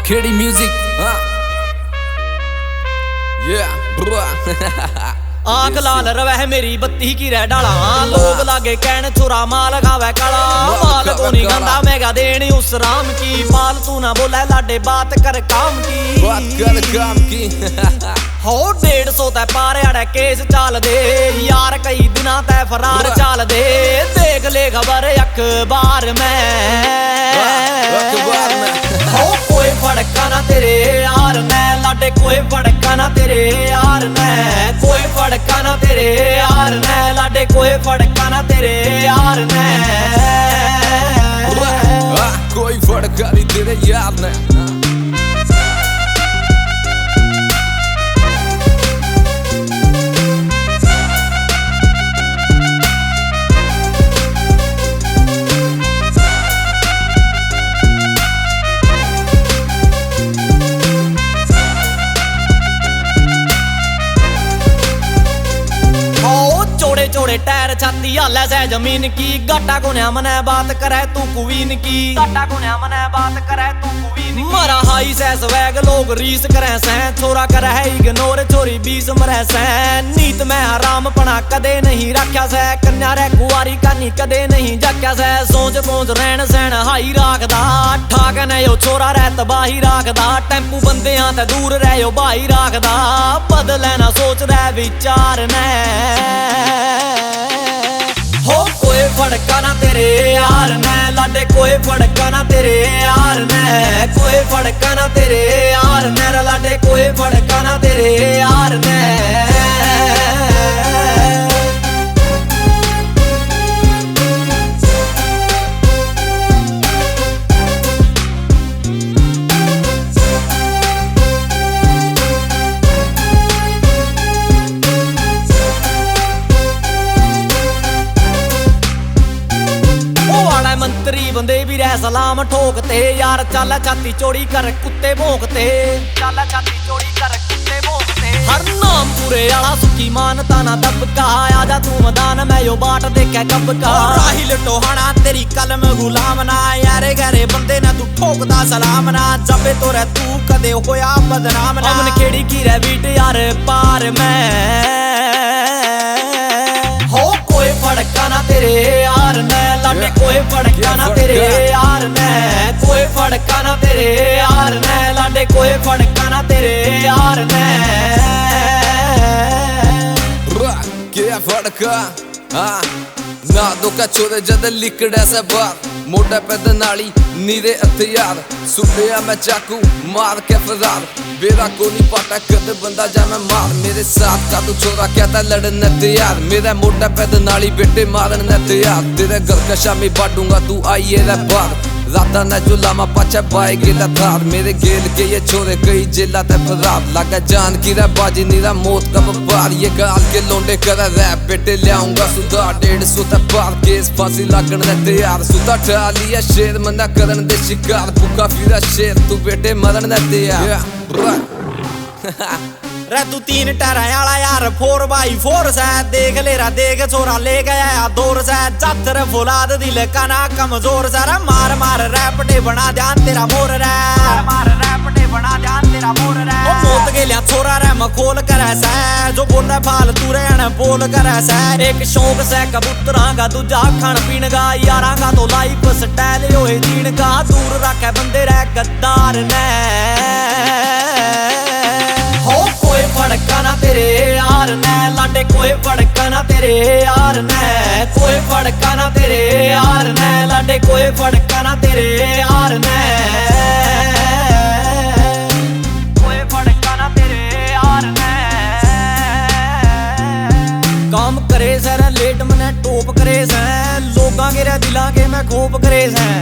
Kitty music, yeah, bro. आंख लाल रवै मेरी बत्ती की रह डाला लोग लागे कहन छोरा माल खावे काला माल को नहीं गंदा मेगा देनी उस राम की माल तू ना बोले लाडे बात कर काम की हो 150 तै पार अड़े केस चाल दे यार कई दिना तै फरार चाल दे देख ले खबर अखबार में हो कोई फड़का ना तेरे यार ने लाडे कोई फड़का ना तेरे यार ने कोई फड़का ना तेरे यार ने लाडे कोई फड़का ना तेरे यार ने कोई फड़का नहीं तेरे यार ने चोड़े टायर छाती हाल है जमीन की गाटा गुन्या मने बात करे तू कुवीन की गाटा गुन्या मने बात करे तू कुवीन मारा हाई से स्वैग लोग रीस करे सै छोरा करे इग्नोर छोरी 20 मरे सै नीत में आराम पना कदे नहीं रखा सै कन्या रे कुआरी कानी कदे नहीं जाक्या सै सोच पहुंच रहन सहन हाई राखदा ठाक ने यो छोरा रे तबाही राखदा टेंपू बंदियां ते दूर रहो भाई राखदा बदले ना सोच रहे विचार ने हो कोई फड़का ना तेरे यार ने लाडे कोई फड़का ना तेरे यार ने कोई फड़का ना तेरे यार ने लाडे कोई फड़का ना तेरे यार ने मंत्री बंदे भी रह सलाम ठोकते यार चल छाती चोड़ी कर कुत्ते भोंकते चल छाती चोड़ी कर कुत्ते भोंकते हर नाम पूरे आला सुखी मानता ना दबका आजा तू मैदान में यो बाट देखे कब का राहिल टोहाना तेरी कलम गुलाम ना यारे गहरे बंदे ना तू ठोकदा सलाम ना जबे तो रह तू कदे होया बदनाम ना अमन खेड़ी की रह बीट यार पार में हो कोई फड़का ना तेरे यार ने लाडे कोई फड़का ना तेरे यार ने कोई फड़का ना तेरे यार ने लाडे कोई फड़का ना तेरे यार ने क्या फड़का ना दो कचोरे जद लिकड़े से बात मोटा पैद नाली नीरे हथियार सुबह मैं चाकू मार के फरार बेरा को नहीं पाटा कद बंदा जा मैं मार मेरे साथ का तू छोरा कहता लड़ने तैयार मेरा मोटा पैद नाली बेटे मारने तैयार तेरे घर का शामी बांटूंगा तू आइए रे बार राता न जुलामा पाचा बाए गेला थार मेरे गेल के ये छोरे कई जेला ते फरार लगा जान की रे बाजी नीरा मौत का व्यापार ये गाल के लोंडे कर रैप बेटे ले आऊंगा सुधार 150 ते पार केस फांसी लागण ने तैयार सुधा ठा लिया शेर मना करन दे शिकार भूखा फिरा शेर तू बेटे मरण ने तैयार रे तू 3 टायर आला यार 4x4 से देख ले रा देख छोरा ले गया दौर से चातर फुलाद दिल का ना कमजोर से मार मार रैपटे बना ध्यान तेरा मोर रे मार रैपटे बना ध्यान तेरा मोर रे ओ मोत के लिया छोरा रे मखोल करे से जो बोले फालतू रे न बोल करे से एक शौक से कबूतरां का दूजा खान पीन का यारां का तो लाइफ स्टाइल होए जीण का दूर रखे बंदे रे गद्दार ने हो कोई फड़का ना तेरे यार ने लाडे कोई फड़का ना तेरे यार ने कोई फड़का ना तेरे यार ने लाडे कोई फड़का ना तेरे यार ने कोई फड़का ना तेरे यार ने काम करे सर लेट मने टोप करे सर लोगां के दिलां के मैं खोप करे सर